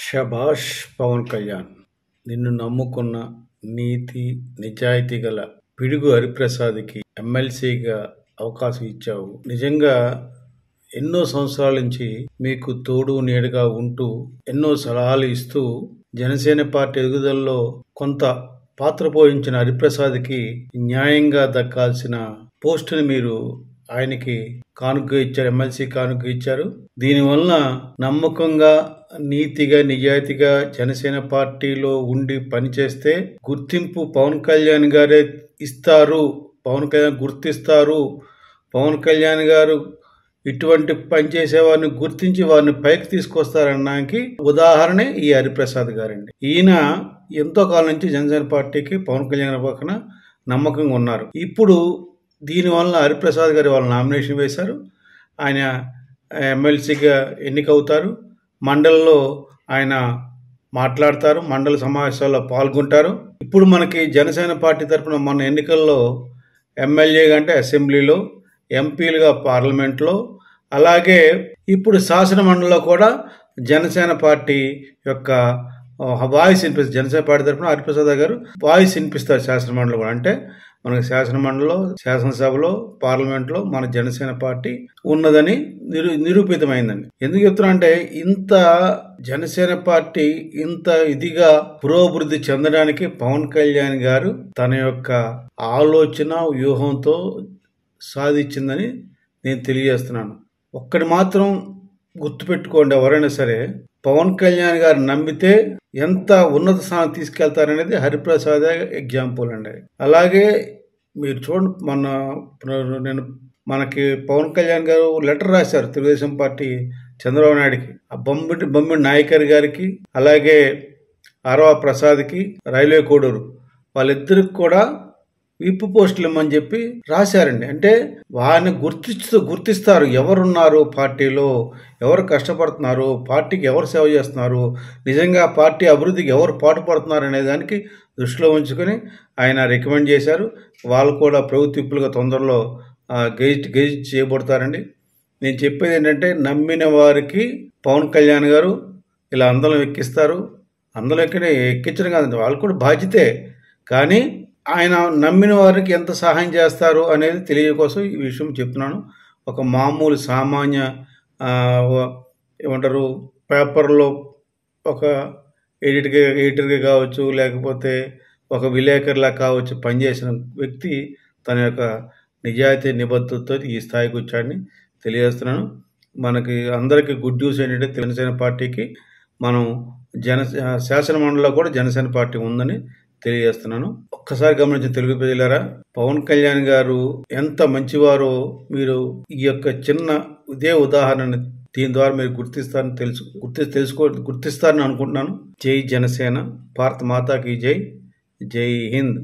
శభాష్ పవన్ కళ్యాణ్! నిన్ను నమ్ముకున్న నీతి, నిజాయితీ గల పిడుగు హరిప్రసాద్కి ఎమ్మెల్సీగా అవకాశం ఇచ్చావు. నిజంగా ఎన్నో సంవత్సరాల నుంచి మీకు తోడు నీడగా ఉంటూ ఎన్నో సలహాలు ఇస్తూ జనసేన పార్టీ ఎదుగుదలలో కొంత పాత్ర పోషించిన హరిప్రసాద్కి న్యాయంగా దక్కాల్సిన పోస్టుని మీరు ఆయనకి కానుక ఇచ్చారు, ఎమ్మెల్సీ కానుక ఇచ్చారు. దీనివల్ల నమ్మకంగా, నీతిగా, నిజాయితీగా జనసేన పార్టీలో ఉండి పనిచేస్తే గుర్తింపు పవన్ కళ్యాణ్ గారే ఇస్తారు, పవన్ కళ్యాణ్ గుర్తిస్తారు. పవన్ కళ్యాణ్ గారు ఇటువంటి పనిచేసే వారిని గుర్తించి వారిని పైకి తీసుకొస్తారనడానికి ఉదాహరణ ఈ హరిప్రసాద్ గారండి. ఈయన ఎంతో కాలం నుంచి జనసేన పార్టీకి పవన్ కళ్యాణ్ పక్కన నమ్మకంగా ఉన్నారు. ఇప్పుడు దీనివల్ల హరిప్రసాద్ గారు వాళ్ళ నామినేషన్ వేశారు. ఆయన ఎమ్మెల్సీగా ఎన్నికవుతారు. మండలిలో ఆయన మాట్లాడతారు, మండలి సమావేశాల్లో పాల్గొంటారు. ఇప్పుడు మనకి జనసేన పార్టీ తరఫున మన ఎన్నికల్లో ఎమ్మెల్యేగా అంటే అసెంబ్లీలో, ఎంపీలుగా పార్లమెంట్లో, అలాగే ఇప్పుడు శాసన మండలిలో కూడా జనసేన పార్టీ యొక్క వాయిస్ వినిపిస్తారు. జనసేన పార్టీ తరఫున హరిప్రసాద్ గారు వాయిస్ వినిపిస్తారు శాసన మండలిలో కూడా. అంటే మనకి శాసన మండలిలో, శాసనసభలో, పార్లమెంట్లో మన జనసేన పార్టీ ఉన్నదని నిరూపితమైందండి. ఎందుకు చెప్తున్నా అంటే ఇంత జనసేన పార్టీ ఇంత ఇదిగా పురోభివృద్ధి చెందడానికి పవన్ కళ్యాణ్ గారు తన యొక్క ఆలోచన వ్యూహంతో సాధించిందని నేను తెలియజేస్తున్నాను. ఒక్కటి మాత్రం గుర్తుపెట్టుకోండి, ఎవరైనా సరే పవన్ కళ్యాణ్ గారు నమ్మితే ఎంత ఉన్నత స్థానం తీసుకెళ్తారనేది హరిప్రసాద్ ఎగ్జాంపుల్ అండి. అలాగే మీరు చూడండి, మనకి పవన్ కళ్యాణ్ గారు లెటర్ రాశారు తెలుగుదేశం పార్టీ చంద్రబాబు నాయుడికి, ఆ బొమ్మిడి నాయకర్ గారికి, అలాగే ఆరవ ప్రసాద్కి, రైల్వే కోడూరు వాళ్ళిద్దరికి కూడా విప్పు పోస్టులు ఇమ్మని చెప్పి రాశారండి. అంటే వారిని గుర్తిస్తారు, ఎవరున్నారు పార్టీలో, ఎవరు కష్టపడుతున్నారు, పార్టీకి ఎవరు సేవ చేస్తున్నారు, నిజంగా పార్టీ అభివృద్ధికి ఎవరు పాటుపడుతున్నారు అనే దానికి దృష్టిలో ఉంచుకొని ఆయన రికమెండ్ చేశారు. వాళ్ళు కూడా ప్రభుత్వ విప్పులుగా తొందరలో గెజిట్ చేయబడతారండి. నేను చెప్పేది ఏంటంటే, నమ్మిన వారికి పవన్ కళ్యాణ్ గారు ఇలా అందలం ఎక్కిస్తారు. అందలం ఎక్కించడం కాదండి, వాళ్ళు కూడా బాధ్యతే. కానీ ఆయన నమ్మిన వారికి ఎంత సహాయం చేస్తారు అనేది తెలియకోసం ఈ విషయం చెప్తున్నాను. ఒక మామూలు సామాన్య ఏమంటారు పేపర్లో ఒక ఎడిటర్గా కావచ్చు, లేకపోతే ఒక విలేకరులా కావచ్చు పనిచేసిన వ్యక్తి తన యొక్క నిజాయితీ నిబద్ధతతో ఈ స్థాయికి వచ్చాడని తెలియజేస్తున్నాను. మనకి అందరికీ గుడ్ న్యూస్ ఏంటంటే జనసేన పార్టీకి మనం శాసన మండలిలో కూడా జనసేన పార్టీ ఉందని తెలియజేస్తున్నాను. ఒక్కసారి గమనించిన తెలుగు ప్రజలారా, పవన్ కళ్యాణ్ గారు ఎంత మంచివారో మీరు ఈ యొక్క చిన్న ఇదే ఉదాహరణ దీని ద్వారా మీరు గుర్తిస్తారని అనుకుంటున్నాను. జై జనసేన, భారత మాతాకి జై, జై హింద్.